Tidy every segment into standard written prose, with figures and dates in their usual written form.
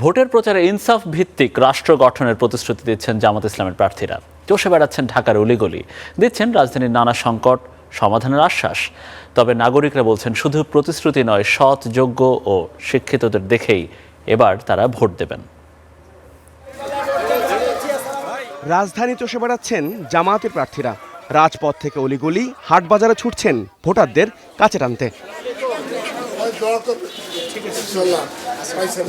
ভোটের প্রচারে ইনসাফ ভিত্তিক রাষ্ট্র গঠনের প্রতিশ্রুতি দিচ্ছেন জামাত ইসলামের প্রার্থীরা। চষে বেড়াচ্ছেন ঢাকার অলিগলি, দিচ্ছেন রাজধানীর নানা সংকট সমাধানের আশ্বাস। তবে নাগরিকরা বলছেন শুধু প্রতিশ্রুতি নয়, সৎ, যোগ্য ও শিক্ষিতদের দেখেই এবার তারা ভোট দেবেন। রাজধানী চষে বেড়াচ্ছেন জামায়াতের প্রার্থীরা। রাজপথ থেকে অলিগলি, হাট বাজারে ছুটছেন ভোটারদের কাছে টানতে।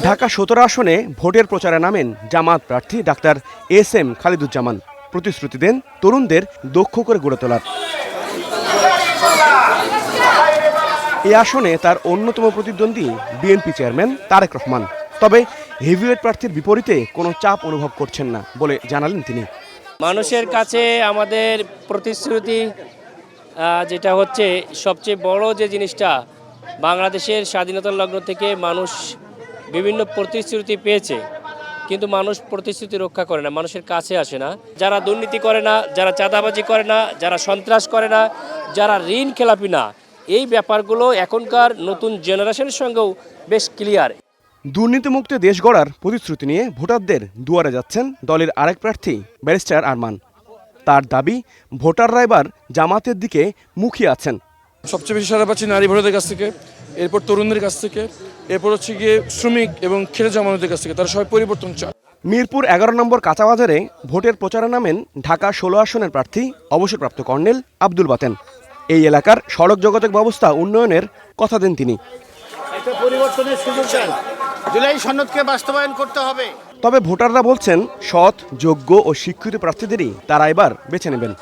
ঢাকা ১৭ আসনে ভোটের প্রচারে নামেন জামায়াত প্রার্থী ডাক্তার SM খালিদুজ্জামান। প্রতিশ্রুতি দেন তরুণদের দক্ষ করে গড়ে তোলার। এই আসনে তার অন্যতম প্রতিদ্বন্দ্বী বিএনপি চেয়ারম্যান তারেক রহমান। তবে হেভিওয়েট প্রার্থীর বিপরীতে কোনো চাপ অনুভব করছেন না বলে জানালেন তিনি। মানুষের কাছে আমাদের প্রতিশ্রুতি যেটা হচ্ছে সবচেয়ে বড় যে জিনিসটা, বাংলাদেশের স্বাধীনতার লগ্ন থেকে মানুষ বিভিন্ন প্রতিশ্রুতি পেয়েছে, কিন্তু মানুষ প্রতিশ্রুতি রক্ষা করে না, মানুষের কাছে আসে না। যারা দুর্নীতি করে না, যারা চাঁদাবাজি করে না, যারা সন্ত্রাস করে না, যারা ঋণ খেলাপি না, এই ব্যাপারগুলো এখনকার নতুন জেনারেশনের সঙ্গেও বেশ ক্লিয়ার। দুর্নীতিমুক্ত দেশ গড়ার প্রতিশ্রুতি নিয়ে ভোটারদের দুয়ারে যাচ্ছেন দলের আরেক প্রার্থী ব্যারিস্টার আরমান। তার দাবি, ভোটাররা এবার জামাতের দিকে মুখিয়ে আছেন। সবচেয়ে বেশি সাড়া পাচ্ছি নারী ভোটারদের কাছ থেকে, এরপর তরুণদের কাছ থেকে, এরপর হচ্ছে গিয়ে শ্রমিক এবং খেটে জামানতের কাছ থেকে। তারা সবাই পরিবর্তন চায়। মিরপুর 11 নম্বর কাঁচাবাজারে ভোটের প্রচারে নামেন ঢাকা 16 আসনের প্রার্থী অবসরপ্রাপ্ত কর্নেল আব্দুল বাতেন। এই এলাকার সড়ক যোগাযোগ ব্যবস্থা উন্নয়নের কথা দেন তিনি। পরিবর্তনের সুযোগ দেন, জুলাই সনদকে বাস্তবায়ন করতে হবে। তবে ভোটাররা বলছেন সৎ, যোগ্য ও শিক্ষিত প্রার্থীদেরই তারা এবার বেছে নেবেন।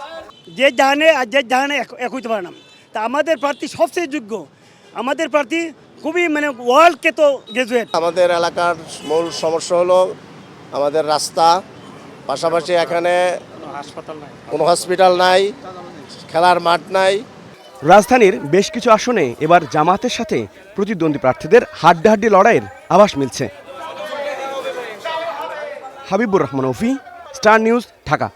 যে জানে আর যে জানে এক হইতে পারে না। তা আমাদের প্রার্থী সবচেয়ে যোগ্য, আমাদের প্রার্থী খুবই ওয়ার্ল্ডকে তো গ্রাজুয়েট। আমাদের এলাকার মূল সমস্যা হলো আমাদের রাস্তা, পাশাপাশি এখানে কোনো হসপিটাল নাই, খেলার মাঠ নাই। রাজধানীর বেশ কিছু আসনে এবার জামায়াতের সাথে প্রতিদ্বন্দ্বী প্রার্থীদের হাড্ডাহাড্ডি লড়াইয়ের আভাস মিলছে। Habibur Rahman Ofi, Star News, Dhaka.